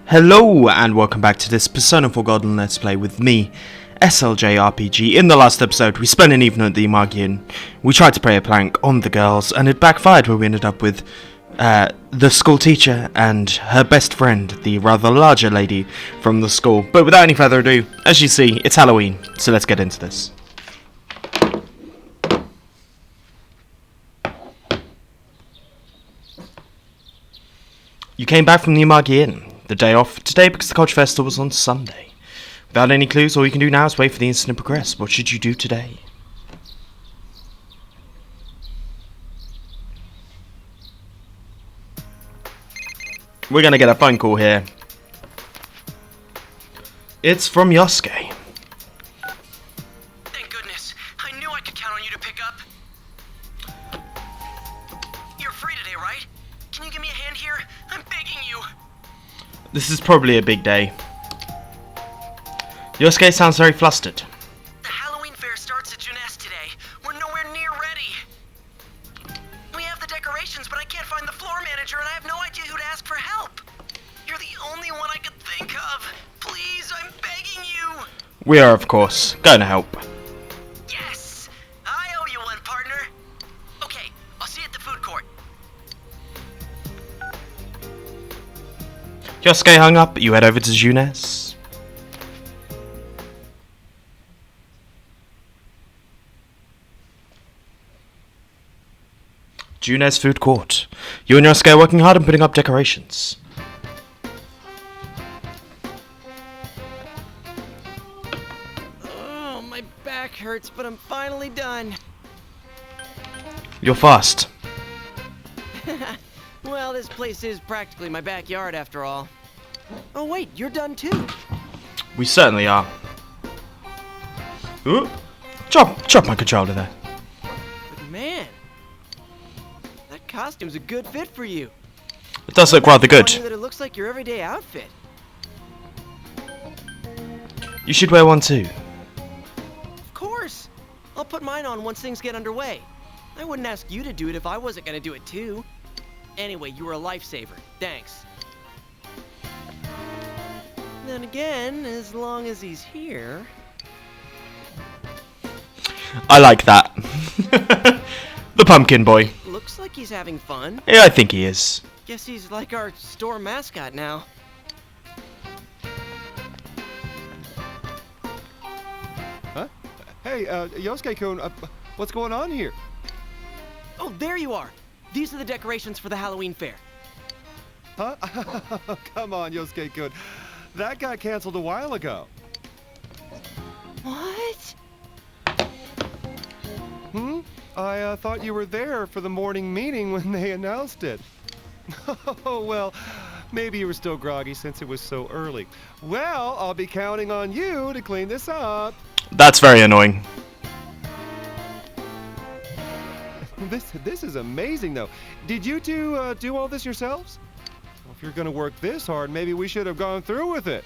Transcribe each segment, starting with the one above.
Hello and welcome back to this Persona Forgotten Let's Play with me, SLJRPG. In the last episode, we spent an evening at the Magian. We tried to play a prank on the girls and it backfired where we ended up with the school teacher and her best friend, the rather larger lady from the school. But without any further ado, as you see, it's Halloween, so let's get into this. You came back from the Imagi Inn. The day off today because the Culture Festival was on Sunday. Without any clues, all you can do now is wait for the incident to progress. What should you do today? We're gonna get a phone call here. It's from Yosuke. Thank goodness. I knew I could count on you to pick up. You're free today, right? Can you give me a hand here? I'm begging you. This is probably a big day. Yosuke sounds very flustered. The Halloween fair starts at Jeunesse today. We're nowhere near ready. We have the decorations, but I can't find the floor manager and I have no idea who to ask for help. You're the only one I could think of. Please, I'm begging you. We are, of course, going to help. Yes! I owe you one, partner. Okay, I'll see you at the food court. Yosuke hung up, you head over to Jeunesse. Jeunesse food court. You and Yosuke are working hard on putting up decorations. Oh, my back hurts, but I'm finally done. You're fast. Well, this place is practically my backyard after all. Oh wait, you're done too. We certainly are. Ooh. Drop my controller there. But man, that costume's a good fit for you. It does look rather good. That it looks like your everyday outfit. You should wear one too. Of course. I'll put mine on once things get underway. I wouldn't ask you to do it if I wasn't gonna do it too. Anyway, you were a lifesaver. Thanks. Then again, as long as he's here... I like that. The pumpkin boy. Looks like he's having fun. Yeah, I think he is. Guess he's like our store mascot now. Huh? Hey, Yosuke-kun, what's going on here? Oh, there you are! These are the decorations for the Halloween fair. Huh? Come on, Yosuke-kun. That got canceled a while ago. What? I thought you were there for the morning meeting when they announced it. Oh, well, maybe you were still groggy since it was so early. Well, I'll be counting on you to clean this up. That's very annoying. This is amazing, though. Did you two do all this yourselves? Well, if you're gonna work this hard, maybe we should have gone through with it.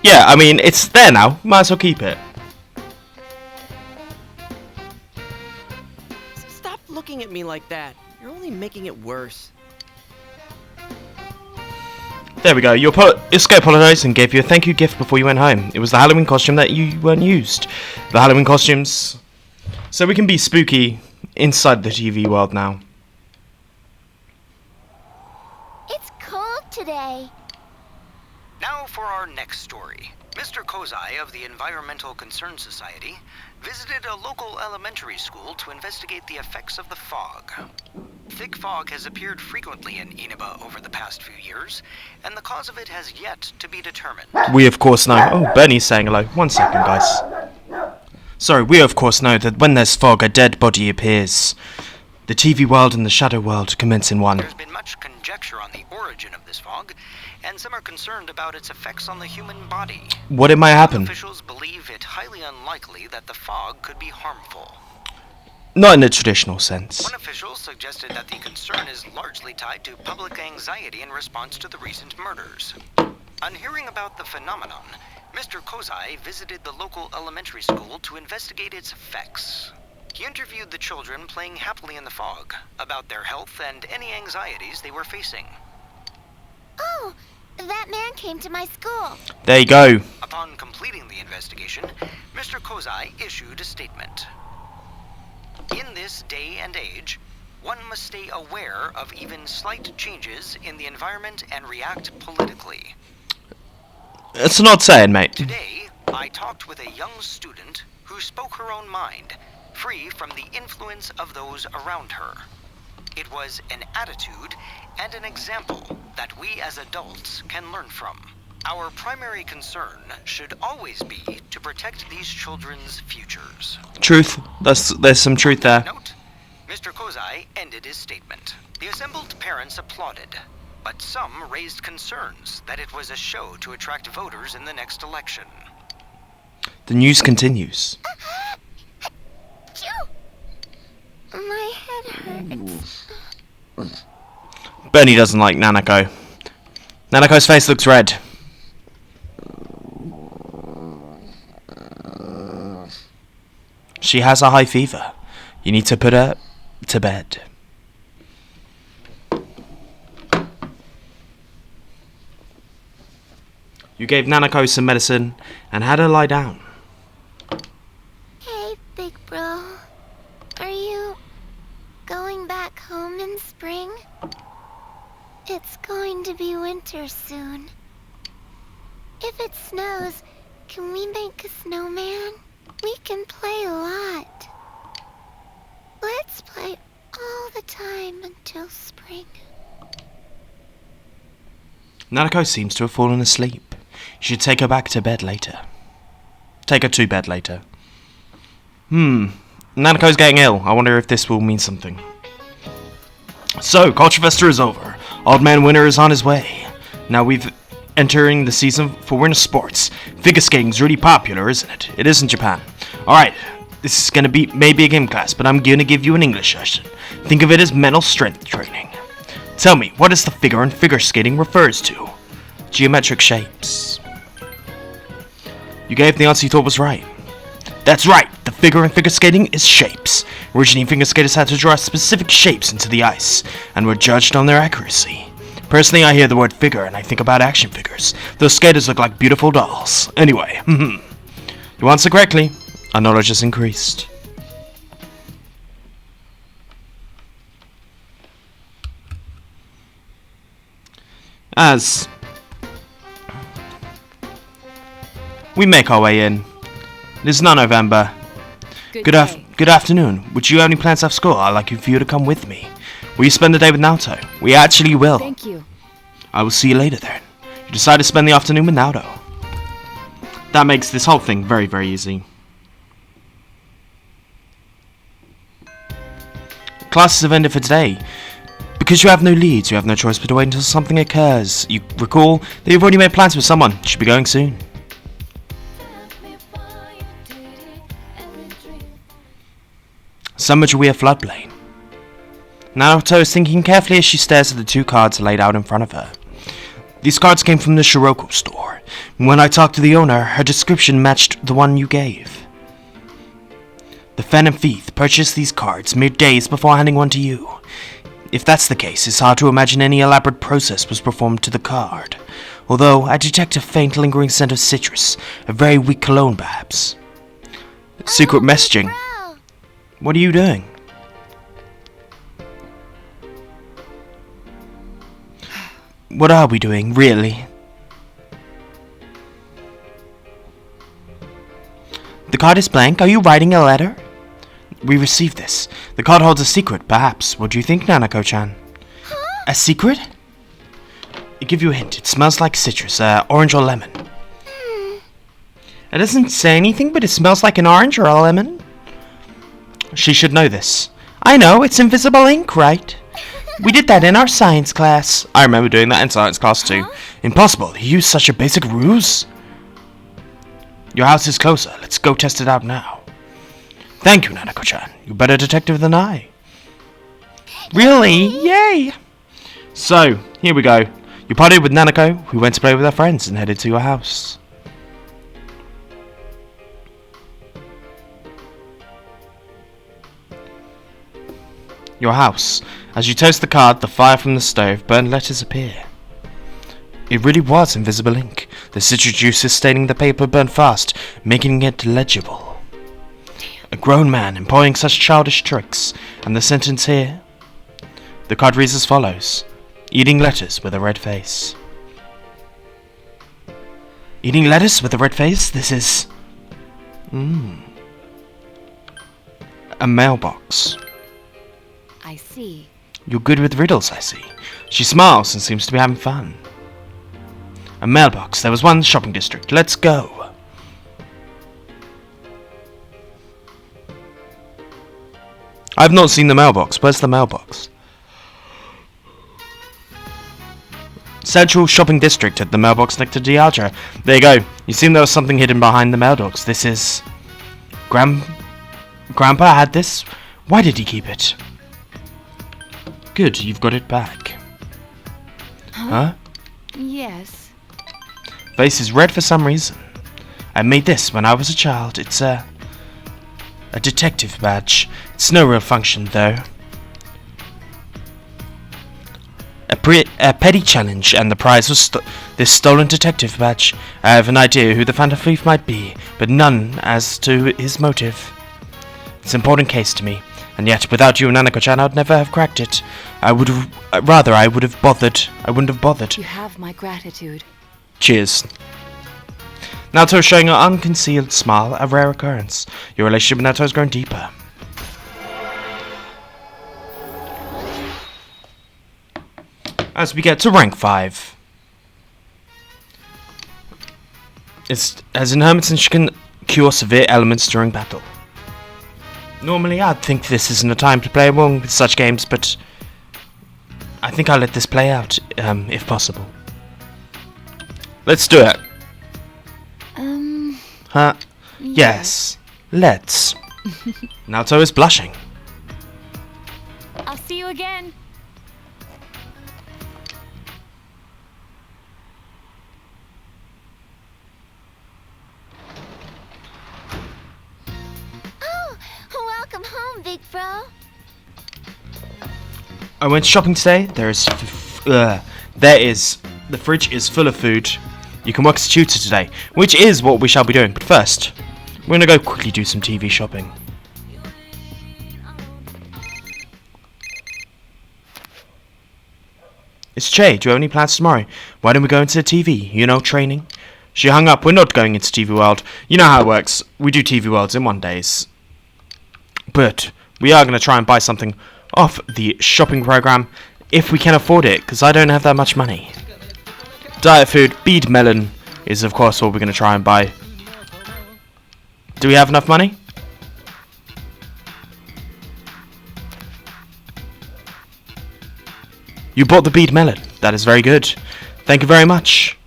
Yeah, I mean, it's there now. Might as well keep it. Stop looking at me like that. You're only making it worse. There we go. Yosuke apologized and gave you a thank you gift before you went home. It was the Halloween costume that you weren't used. The Halloween costumes... So we can be spooky inside the TV world now. It's cold today. Now for our next story. Mr. Kozai of the Environmental Concern Society visited a local elementary school to investigate the effects of the fog. Thick fog has appeared frequently in Inaba over the past few years, and the cause of it has yet to be determined. We of course know... Oh, Bernie's saying hello. 1 second, guys. Sorry, we of course know that when there's fog, a dead body appears. The TV world and the shadow world commence in one. There's been much conjecture on the origin of this fog, and some are concerned about its effects on the human body. What it might happen? Officials believe it highly unlikely that the fog could be harmful. Not in a traditional sense. One official suggested that the concern is largely tied to public anxiety in response to the recent murders. On hearing about the phenomenon, Mr. Kozai visited the local elementary school to investigate its effects. He interviewed the children playing happily in the fog about their health and any anxieties they were facing. Oh, That man came to my school. There you go. Upon completing the investigation, Mr. Kozai issued a statement. In this day and age, one must stay aware of even slight changes in the environment and react politically. It's an odd saying, mate. Today, I talked with a young student who spoke her own mind, free from the influence of those around her. It was an attitude and an example that we as adults can learn from. Our primary concern should always be to protect these children's futures. Truth. There's some truth there. Note, Mr. Kozai ended his statement. The assembled parents applauded, but some raised concerns that it was a show to attract voters in the next election. The news continues. Phew! My head hurts. Bernie doesn't like Nanako. Nanako's face looks red. She has a high fever. You need to put her to bed. You gave Nanako some medicine and had her lie down. Hey, big bro. Are you going back home in spring? It's going to be winter soon. If it snows, can we make a snowman? We can play a lot. Let's play all the time until spring. Nanako seems to have fallen asleep. You should take her back to bed later. Take her to bed later. Nanako's getting ill. I wonder if this will mean something. So, Culture Festa is over. Old Man Winter is on his way. Now we've entering the season for winter sports. Figure skating's really popular, isn't it? It is in Japan. Alright, this is gonna be maybe a game class, but I'm gonna give you an English lesson. Think of it as mental strength training. Tell me, what is the figure in figure skating refers to? Geometric shapes. You gave the answer you thought was right. That's right, the figure in figure skating is shapes. Originally, figure skaters had to draw specific shapes into the ice, and were judged on their accuracy. Personally, I hear the word figure and I think about action figures. Those skaters look like beautiful dolls. Anyway, you answered correctly. Our knowledge has increased. As we make our way in, it is now November. Good afternoon. Would you have any plans after school? I'd like for you to come with me. Will you spend the day with Naoto? We actually will. Thank you. I will see you later then. You decide to spend the afternoon with Naoto. That makes this whole thing very, very easy. Classes have ended for today. Because you have no leads, you have no choice but to wait until something occurs. You recall that you've already made plans with someone. You should be going soon. Some Majouya floodplain. Naoto is thinking carefully as she stares at the two cards laid out in front of her. These cards came from the Shiroko store. When I talked to the owner, her description matched the one you gave. The Fen and Feith purchased these cards mere days before handing one to you. If that's the case, it's hard to imagine any elaborate process was performed to the card. Although, I detect a faint lingering scent of citrus, a very weak cologne perhaps. Secret messaging. Bro. What are you doing? What are we doing, really? The card is blank. Are you writing a letter? We received this. The card holds a secret, perhaps. What do you think, Nanako-chan? Huh? A secret? I'll give you a hint. It smells like citrus, orange or lemon. It doesn't say anything, but it smells like an orange or a lemon. She should know this. I know, it's invisible ink, right? We did that in our science class. I remember doing that in science class too. Huh? Impossible. You used such a basic ruse. Your house is closer. Let's go test it out now. Thank you, Nanako-chan. You're a better detective than I. Really? Yay! So, here we go. You partied with Nanako, who went to play with her friends and headed to your house. Your house. As you toast the card, the fire from the stove, burnt letters appear. It really was invisible ink. The citrus juices staining the paper burned fast, making it legible. A grown man employing such childish tricks, and the sentence here. The card reads as follows. Eating lettuce with a red face. Eating lettuce with a red face? This is... a mailbox. I see. You're good with riddles, I see. She smiles and seems to be having fun. A mailbox. There was one in the shopping district. Let's go. I've not seen the mailbox. Where's the mailbox? Central shopping district at the mailbox next to Dialga. There you go. You seem there was something hidden behind the mailbox. This is... Grandpa had this? Why did he keep it? Good, you've got it back. Huh? Yes. Face is red for some reason. I made this when I was a child. It's a detective badge. It's no real function, though. A petty challenge, and the prize was this stolen detective badge. I have an idea who the phantom thief might be, but none as to his motive. It's an important case to me, and yet without you and Nanako-chan, I'd never have cracked it. I wouldn't have bothered. You have my gratitude. Cheers. Naoto showing an unconcealed smile, a rare occurrence. Your relationship with Naoto has grown deeper. As we get to rank 5. As in hermits, she can cure severe ailments during battle. Normally I'd think this isn't a time to play along with such games, but I think I'll let this play out, if possible. Let's do it. Huh? Yes. Let's. Naoto is blushing. I'll see you again. Welcome home, big bro. I went shopping today. The fridge is full of food. You can work as a tutor today, which is what we shall be doing. But first, we're gonna go quickly do some TV shopping. It's Che. Do you have any plans tomorrow? Why don't we go into the TV? You know, training. She hung up. We're not going into TV World. You know how it works. We do TV Worlds in one days. But we are going to try and buy something off the shopping program if we can afford it, because I don't have that much money. Diet food, bead melon is of course what we're going to try and buy. Do we have enough money? You bought the bead melon. That is very good. Thank you very much,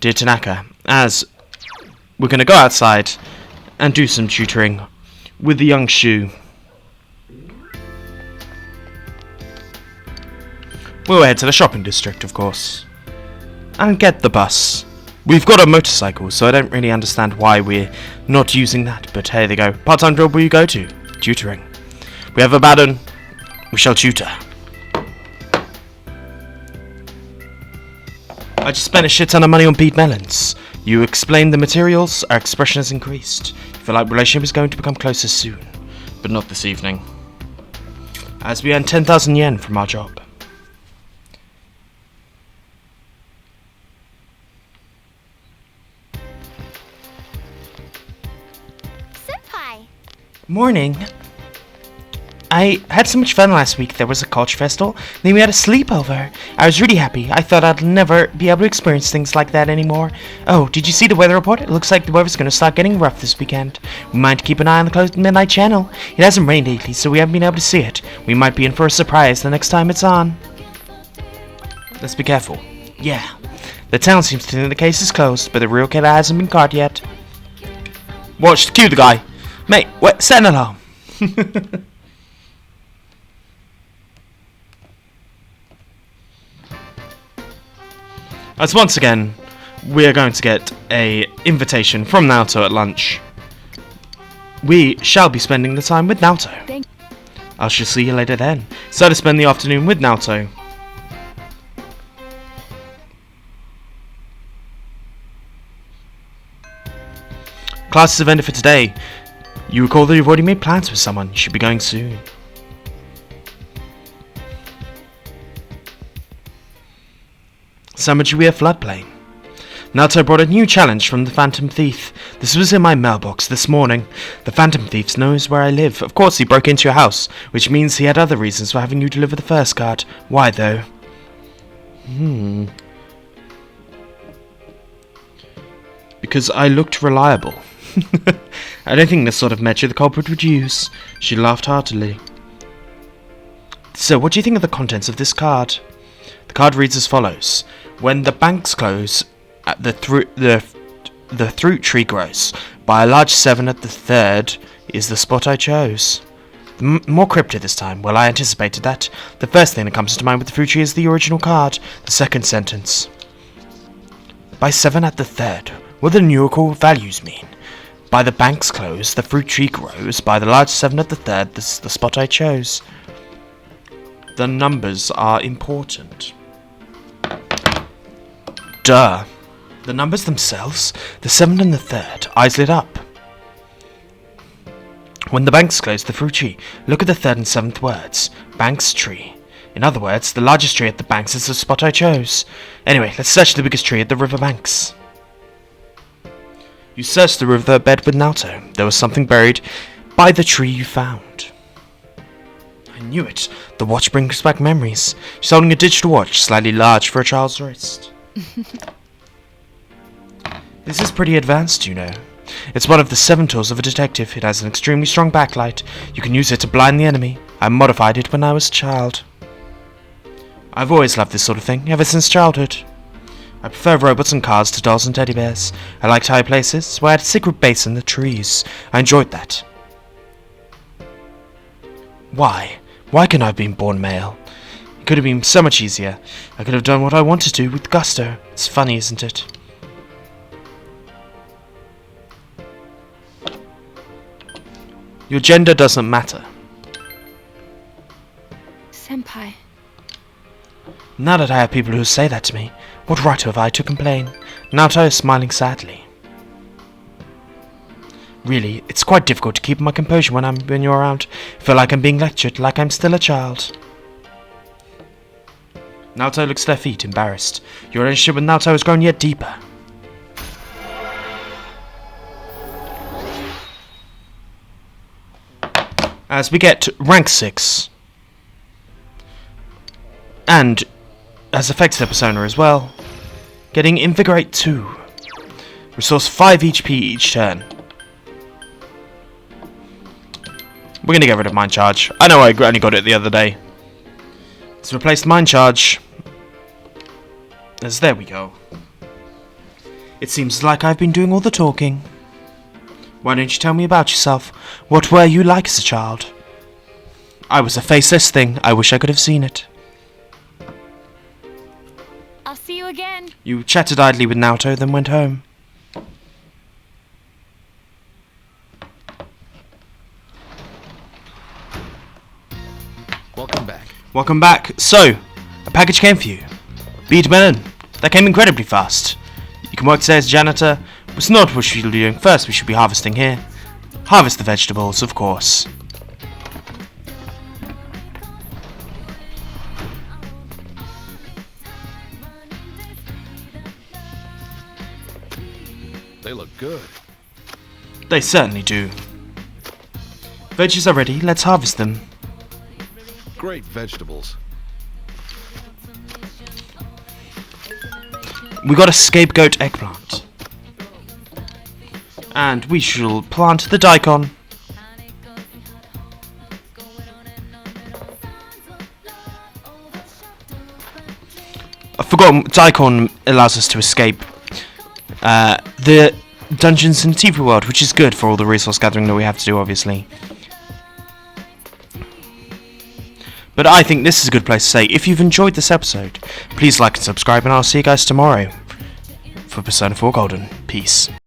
dear Tanaka. As we're going to go outside and do some tutoring with the young Shu. We'll head to the shopping district, of course, and get the bus. We've got a motorcycle, so I don't really understand why we're not using that, but hey, there you go. Part-time job will you go to? Tutoring. We have a baton. We shall tutor. I just spent a shit ton of money on bead melons. You explained the materials, our expression has increased. I feel like relationship is going to become closer soon, but not this evening. As we earn 10,000 yen from our job. Senpai. Morning. I had so much fun last week. There was a culture festival, then we had a sleepover. I was really happy. I thought I'd never be able to experience things like that anymore. Oh, did you see the weather report? It looks like the weather's going to start getting rough this weekend. We might keep an eye on the closed midnight channel. It hasn't rained lately, so we haven't been able to see it. We might be in for a surprise the next time it's on. Let's be careful. Yeah. The town seems to think the case is closed, but the real killer hasn't been caught yet. Watch, cue the guy. Mate, what? Set an alarm. As once again, we are going to get a invitation from Naoto at lunch. We shall be spending the time with Naoto. I shall see you later then. So to spend the afternoon with Naoto. Classes have ended for today. You recall that you've already made plans with someone. You should be going soon. Samajuia floodplain. Naoto brought a new challenge from the Phantom Thief. This was in my mailbox this morning. The Phantom Thief knows where I live. Of course, he broke into your house, which means he had other reasons for having you deliver the first card. Why, though? Because I looked reliable. I don't think this sort of measure the culprit would use. She laughed heartily. So, what do you think of the contents of this card? The card reads as follows. When the banks close, the fruit tree grows. By a large 7 at the third is the spot I chose. More cryptic this time. Well, I anticipated that. The first thing that comes to mind with the fruit tree is the original card. The second sentence. By 7 at the third. What do the numerical values mean? By the banks close, the fruit tree grows. By the large 7 at the third, this is the spot I chose. The numbers are important. Duh. The numbers themselves, the 7 and the third, eyes lit up. When the banks close the fruit tree, look at the 3rd and 7th words. Banks tree. In other words, the largest tree at the banks is the spot I chose. Anyway, let's search the biggest tree at the river banks. You searched the riverbed with Naoto. There was something buried by the tree you found. I knew it. The watch brings back memories. She's holding a digital watch, slightly large for a child's wrist. This is pretty advanced, you know. It's one of the 7 tools of a detective. It has an extremely strong backlight. You can use it to blind the enemy. I modified it when I was a child. I've always loved this sort of thing, ever since childhood. I prefer robots and cars to dolls and teddy bears. I liked high places, where I had a secret base in the trees. I enjoyed that. Why? Why couldn't I have been born male? It could have been so much easier. I could have done what I wanted to with gusto. It's funny, isn't it? Your gender doesn't matter. Senpai. Now that I have people who say that to me, what right have I to complain? Naoto is smiling sadly. Really, it's quite difficult to keep my composure when you're around. I feel like I'm being lectured, like I'm still a child. Naoto looks at their feet, embarrassed. Your relationship with Naoto has grown yet deeper. As we get rank 6. And as effects to Persona as well. Getting Invigorate 2. Restores 5 HP each turn. We're gonna get rid of Mind Charge. I know I only got it the other day. Let's replace Mind Charge. As there we go. It seems like I've been doing all the talking. Why don't you tell me about yourself? What were you like as a child? I was a faceless thing. I wish I could have seen it. I'll see you again. You chatted idly with Naoto, then went home. Welcome back. Welcome back. So, a package came for you. Bead melon. That came incredibly fast. You can work today as a janitor. But it's not what we should be doing. First, we should be harvesting here. Harvest the vegetables, of course. They look good. They certainly do. Veggies are ready. Let's harvest them. Great vegetables. We got a scapegoat eggplant. And we shall plant the daikon. I forgot daikon allows us to escape the dungeons in the TV world, which is good for all the resource gathering that we have to do, obviously. But I think this is a good place to say, if you've enjoyed this episode, please like and subscribe, and I'll see you guys tomorrow for Persona 4 Golden. Peace.